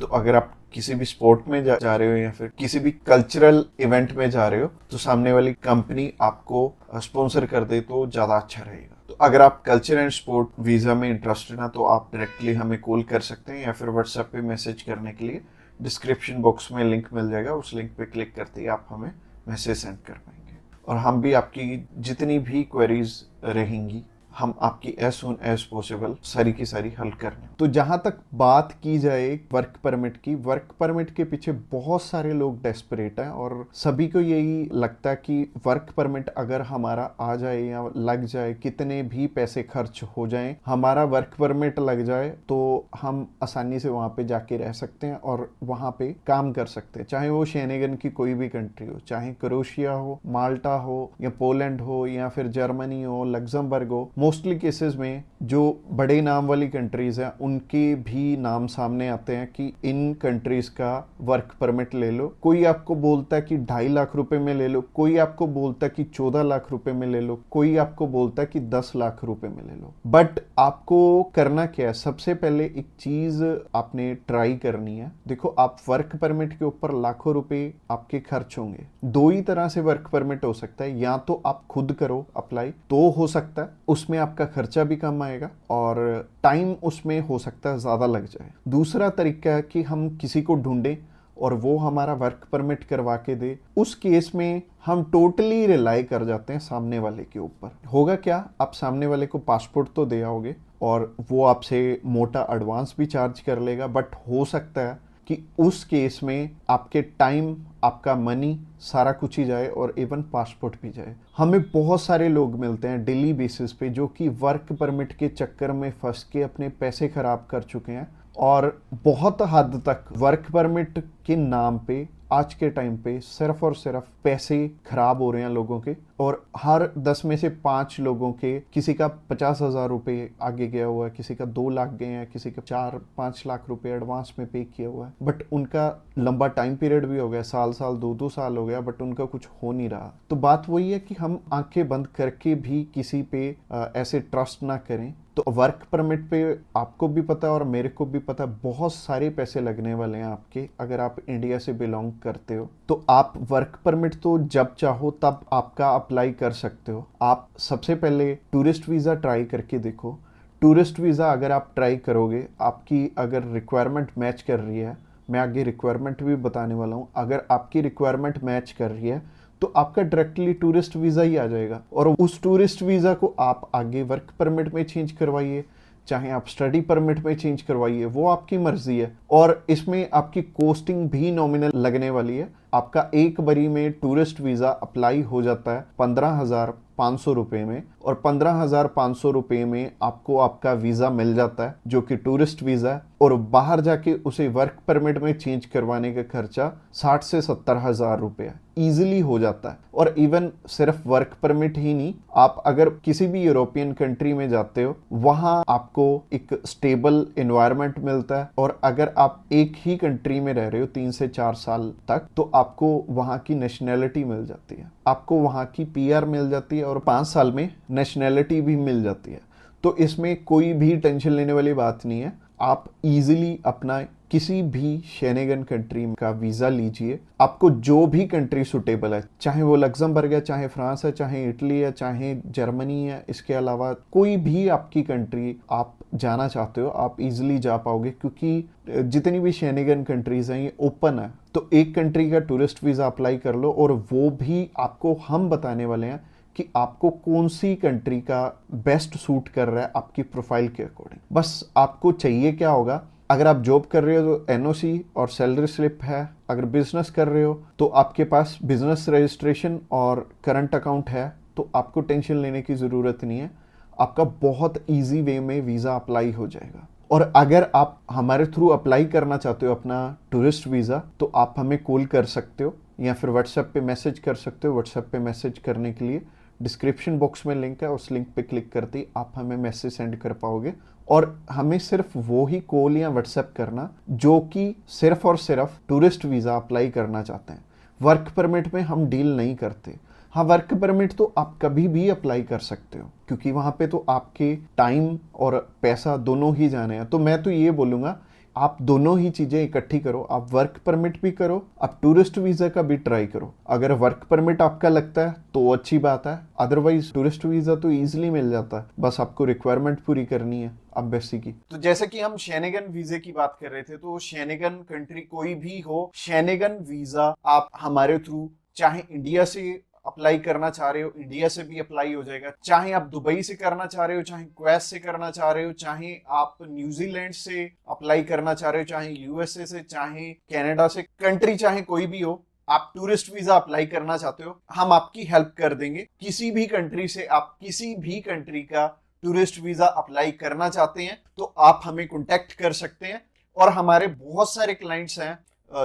तो अगर आप किसी भी स्पोर्ट में जा रहे हो या फिर किसी भी कल्चरल इवेंट में जा रहे हो तो सामने वाली कंपनी आपको स्पॉन्सर कर दे तो ज़्यादा अच्छा रहेगा। तो अगर आप कल्चर एंड स्पोर्ट वीज़ा में इंटरेस्टेड हैं तो आप डायरेक्टली हमें कॉल कर सकते हैं या फिर व्हाट्सएप पे मैसेज करने के लिए डिस्क्रिप्शन बॉक्स में लिंक मिल जाएगा, उस लिंक पे क्लिक करते ही आप हमें मैसेज सेंड कर पाएंगे और हम भी आपकी जितनी भी क्वेरीज रहेंगी हम आपकी एज सुन एज पॉसिबल सारी की सारी हल करने। तो जहां तक बात की जाए वर्क परमिट की, वर्क परमिट के पीछे बहुत सारे लोग डेस्परेट हैं और सभी को यही लगता है कि वर्क परमिट अगर हमारा आ जाए या लग जाए, कितने भी पैसे खर्च हो जाएं, हमारा वर्क परमिट लग जाए तो हम आसानी से वहां पे जाके रह सकते हैं और वहां पे काम कर सकते हैं, चाहे वो शेनेगन की कोई भी कंट्री हो, चाहे क्रोएशिया हो, माल्टा हो या पोलैंड हो या फिर जर्मनी हो, लग्जमबर्ग हो। मोस्टली केसेस में जो बड़े नाम वाली कंट्रीज हैं उनके भी नाम सामने आते हैं कि इन कंट्रीज का वर्क परमिट ले लो। कोई आपको बोलता है कि 2.5 लाख रुपए में ले लो, कोई आपको बोलता है कि 14 लाख रुपए में ले लो, कोई आपको बोलता है कि 10 लाख रुपए में ले लो। बट आपको करना क्या है, सबसे पहले एक चीज आपने ट्राई करनी है। देखो, आप वर्क परमिट के ऊपर लाखों रुपए आपके खर्च होंगे। दो ही तरह से वर्क परमिट हो सकता है, या तो आप खुद करो अप्लाई, तो हो सकता है उसमें आपका खर्चा भी कम आएगा और टाइम उसमें हो सकता है ज्यादा लग जाए। दूसरा तरीका है कि हम किसी को ढूंढें और वो हमारा वर्क परमिट करवा के दे। उस केस में हम टोटली रिलाई कर जाते हैं सामने वाले के ऊपर। होगा क्या, आप सामने वाले को पासपोर्ट तो दे आओगे और वो आपसे मोटा एडवांस भी चार्ज कर लेगा, बट हो सकता है कि उस केस में आपके टाइम, आपका मनी, सारा कुछ ही जाए और इवन पासपोर्ट भी जाए। हमें बहुत सारे लोग मिलते हैं डेली बेसिस पे जो कि वर्क परमिट के चक्कर में फंस के अपने पैसे खराब कर चुके हैं और बहुत हद तक वर्क परमिट के नाम पे आज के टाइम पे सिर्फ और सिर्फ पैसे खराब हो रहे हैं लोगों के। और हर 10 में से 5 लोगों के किसी का 50,000 रुपए आगे गया हुआ है, किसी का 2 लाख गए हैं, किसी का 4-5 लाख रुपए एडवांस में पे किया हुआ है। बट उनका लंबा टाइम पीरियड भी हो गया, साल 2-2 साल हो गया, बट उनका कुछ हो नहीं रहा। तो बात वही है कि हम आंखें बंद करके भी किसी पे ऐसे ट्रस्ट ना करें। तो वर्क परमिट पे आपको भी पता है और मेरे को भी पता है बहुत सारे पैसे लगने वाले हैं आपके, अगर आप इंडिया से बिलोंग करते हो। तो आप वर्क परमिट तो जब चाहो तब आपका अप्लाई कर सकते हो। आप सबसे पहले टूरिस्ट वीज़ा ट्राई करके देखो। टूरिस्ट वीज़ा अगर आप ट्राई करोगे, आपकी अगर रिक्वायरमेंट मैच कर रही है, मैं आगे रिक्वायरमेंट भी बताने वाला हूँ, अगर आपकी रिक्वायरमेंट मैच कर रही है तो आपका डायरेक्टली टूरिस्ट वीज़ा ही आ जाएगा और उस टूरिस्ट वीज़ा को आप आगे वर्क परमिट में चेंज करवाइए, चाहे आप स्टडी परमिट में चेंज करवाइए, वो आपकी मर्जी है। और इसमें आपकी कॉस्टिंग भी नॉमिनल लगने वाली है। आपका एक बारी में टूरिस्ट वीज़ा अप्लाई हो जाता है 15,500 रुपये में, और 15,500 रुपये में आपको आपका वीज़ा मिल जाता है जो कि टूरिस्ट वीज़ा है। और बाहर जाके उसे वर्क परमिट में चेंज करवाने का खर्चा 60 से 70 हज़ार रुपये ईजिली हो जाता है। और इवन सिर्फ वर्क परमिट ही नहीं, आप अगर किसी भी यूरोपियन कंट्री में जाते हो वहाँ आपको एक स्टेबल एनवायरनमेंट मिलता है। और अगर आप एक ही कंट्री में रह रहे हो 3 से 4 साल तक, तो आपको वहाँ की नेशनैलिटी मिल जाती है, आपको वहाँ की पीआर मिल जाती है और 5 साल में नेशनैलिटी भी मिल जाती है। तो इसमें कोई भी टेंशन लेने वाली बात नहीं है। आप इजीली अपना किसी भी शेनेगन कंट्री का वीज़ा लीजिए। आपको जो भी कंट्री सुटेबल है, चाहे वो लग्जमबर्ग है, चाहे फ्रांस है, चाहे इटली है, चाहे जर्मनी है, इसके अलावा कोई भी आपकी कंट्री आप जाना चाहते हो, आप इजीली जा पाओगे, क्योंकि जितनी भी शेनेगन कंट्रीज हैं ये ओपन है। तो एक कंट्री का टूरिस्ट वीज़ा अप्लाई कर लो और वो भी आपको हम बताने वाले हैं कि आपको कौन सी कंट्री का बेस्ट सूट कर रहा है आपकी प्रोफाइल के अकॉर्डिंग। बस आपको चाहिए क्या होगा, अगर आप जॉब कर रहे हो तो एनओसी और सैलरी स्लिप है, अगर बिजनेस कर रहे हो तो आपके पास बिजनेस रजिस्ट्रेशन और करंट अकाउंट है, तो आपको टेंशन लेने की ज़रूरत नहीं है, आपका बहुत ईजी वे में वीज़ा अप्लाई हो जाएगा। और अगर आप हमारे थ्रू अप्लाई करना चाहते हो अपना टूरिस्ट वीज़ा, तो आप हमें कॉल कर सकते हो या फिर व्हाट्सएप पे मैसेज कर सकते हो। व्हाट्सएप पे मैसेज करने के लिए डिस्क्रिप्शन बॉक्स में लिंक है, उस लिंक पे क्लिक करते ही आप हमें मैसेज सेंड कर पाओगे। और हमें सिर्फ वो ही कॉल या व्हाट्सएप करना जो कि सिर्फ और सिर्फ टूरिस्ट वीज़ा अप्लाई करना चाहते हैं। वर्क परमिट में हम डील नहीं करते। हाँ, वर्क परमिट तो आप कभी भी अप्लाई कर सकते हो, क्योंकि वहाँ पे तो आपके टाइम और पैसा दोनों ही जाने हैं। तो मैं तो ये बोलूँगा, आप दोनों ही चीज़ें इकट्ठी करो, आप वर्क परमिट भी करो, आप टूरिस्ट वीज़ा का भी ट्राई करो। अगर वर्क परमिट आपका लगता है तो अच्छी बात है, अदरवाइज टूरिस्ट वीज़ा तो ईजिली मिल जाता है, बस आपको रिक्वायरमेंट पूरी करनी है एम्बेसी की। तो जैसे कि हम शेनेगन वीजे की बात कर रहे थे, तो शेनेगन कंट्री कोई भी हो, शेनेगन वीज़ा आप हमारे थ्रू, चाहे इंडिया से अप्लाई करना चाह रहे हो इंडिया से भी अप्लाई हो जाएगा, चाहे आप दुबई से करना चाह रहे हो, चाहे कुवैत से करना चाह रहे हो, चाहे आप न्यूजीलैंड से अप्लाई करना चाह रहे हो, चाहे यूएसए से, चाहे कनाडा से, कंट्री चाहे कोई भी हो, आप टूरिस्ट वीजा अप्लाई करना चाहते हो, हम आपकी हेल्प कर देंगे। किसी भी कंट्री से आप किसी भी कंट्री का टूरिस्ट वीजा अप्लाई करना चाहते हैं तो आप हमें कॉन्टेक्ट कर सकते हैं। और हमारे बहुत सारे क्लाइंट्स हैं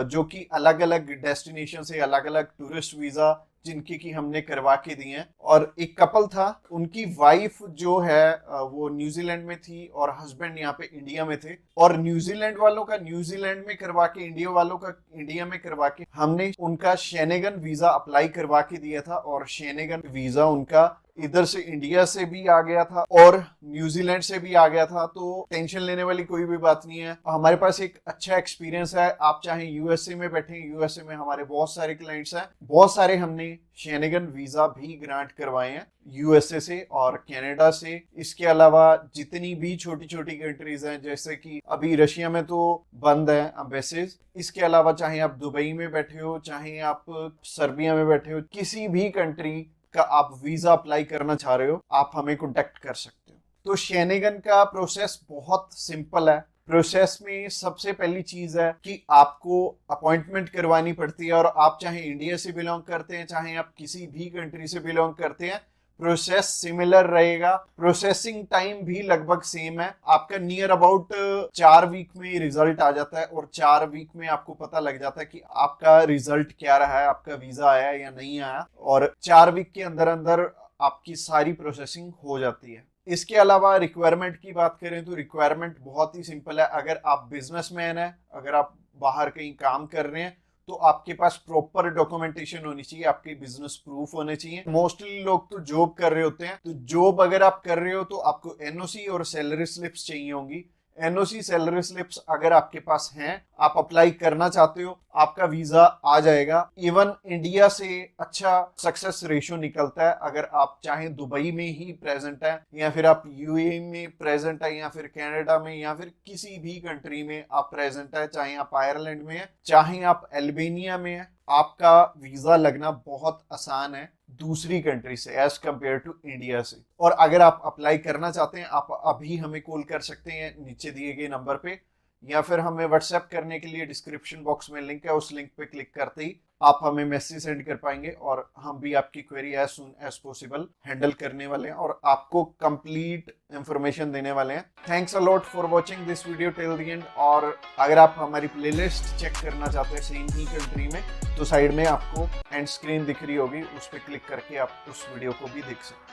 जो कि अलग अलग डेस्टिनेशन से अलग अलग टूरिस्ट वीजा जिनकी की हमने करवा के दी हैं। और एक कपल था, उनकी वाइफ जो है वो न्यूजीलैंड में थी और हस्बैंड यहाँ पे इंडिया में थे। और न्यूजीलैंड वालों का न्यूजीलैंड में करवा के, इंडिया वालों का इंडिया में करवा के हमने उनका शेनेगन वीजा अप्लाई करवा के दिया था। और शेनेगन वीजा उनका इधर से इंडिया से भी आ गया था और न्यूजीलैंड से भी आ गया था। तो टेंशन लेने वाली कोई भी बात नहीं है। हमारे पास एक अच्छा एक्सपीरियंस है। आप चाहे यूएसए में बैठे, यूएसए में हमारे बहुत सारे क्लाइंट्स हैं, बहुत सारे हमने शेनेगन वीजा भी ग्रांट करवाए हैं यूएसए से और कनाडा से। इसके अलावा जितनी भी छोटी छोटी कंट्रीज हैं, जैसे कि अभी रशिया में तो बंद है एम्बेसीज, इसके अलावा चाहे आप दुबई में बैठे हो, चाहे आप सर्बिया में बैठे हो, किसी भी कंट्री का आप वीजा अप्लाई करना चाह रहे हो, आप हमें कांटेक्ट कर सकते हो। तो शेनेगन का प्रोसेस बहुत सिंपल है। प्रोसेस में सबसे पहली चीज है कि आपको अपॉइंटमेंट करवानी पड़ती है। और आप चाहे इंडिया से बिलोंग करते हैं, चाहे आप किसी भी कंट्री से बिलोंग करते हैं, प्रोसेस सिमिलर रहेगा। प्रोसेसिंग टाइम भी लगभग सेम है। आपका नियर अबाउट 4 वीक में रिजल्ट आ जाता है और 4 वीक में आपको पता लग जाता है कि आपका रिजल्ट क्या रहा है, आपका वीजा आया या नहीं आया। और 4 वीक के अंदर अंदर आपकी सारी प्रोसेसिंग हो जाती है। इसके अलावा रिक्वायरमेंट की बात करें तो रिक्वायरमेंट बहुत ही सिंपल है। अगर आप बिजनेसमैन हैं, अगर आप बाहर कहीं काम कर रहे हैं, तो आपके पास प्रॉपर डॉक्यूमेंटेशन होनी चाहिए, आपके बिजनेस प्रूफ होने चाहिए। मोस्टली लोग तो जॉब कर रहे होते हैं, तो जॉब अगर आप कर रहे हो तो आपको एनओसी और सैलरी स्लिप्स चाहिए होंगी। एनओसी सैलरी स्लिप्स अगर आपके पास हैं, आप अप्लाई करना चाहते हो, आपका वीजा आ जाएगा। इवन इंडिया से अच्छा सक्सेस रेशियो निकलता है। अगर आप चाहे दुबई में ही प्रेजेंट है, या फिर आप यूएई में प्रेजेंट है, या फिर कनाडा में, या फिर किसी भी कंट्री में आप प्रेजेंट है, चाहे आप आयरलैंड में है, चाहे आप अल्बानिया में है, आपका वीजा लगना बहुत आसान है दूसरी कंट्री से एज कंपेयर टू इंडिया से। और अगर आप अप्लाई करना चाहते हैं, आप अभी हमें कॉल कर सकते हैं नीचे दिए गए नंबर पे, या फिर हमें व्हाट्सएप करने के लिए डिस्क्रिप्शन बॉक्स में लिंक है, उस लिंक पे क्लिक करते ही आप हमें मैसेज सेंड कर पाएंगे और हम भी आपकी query as soon as possible handle करने वाले हैं और आपको कंप्लीट इंफॉर्मेशन देने वाले हैं। Thanks a lot for watching this video till the end. और अगर आप हमारी प्लेलिस्ट चेक करना चाहते हैं सेम ही कंट्री में, तो साइड में आपको एंड स्क्रीन दिख रही होगी, उस पर क्लिक करके आप उस वीडियो को भी देख सकते हैं।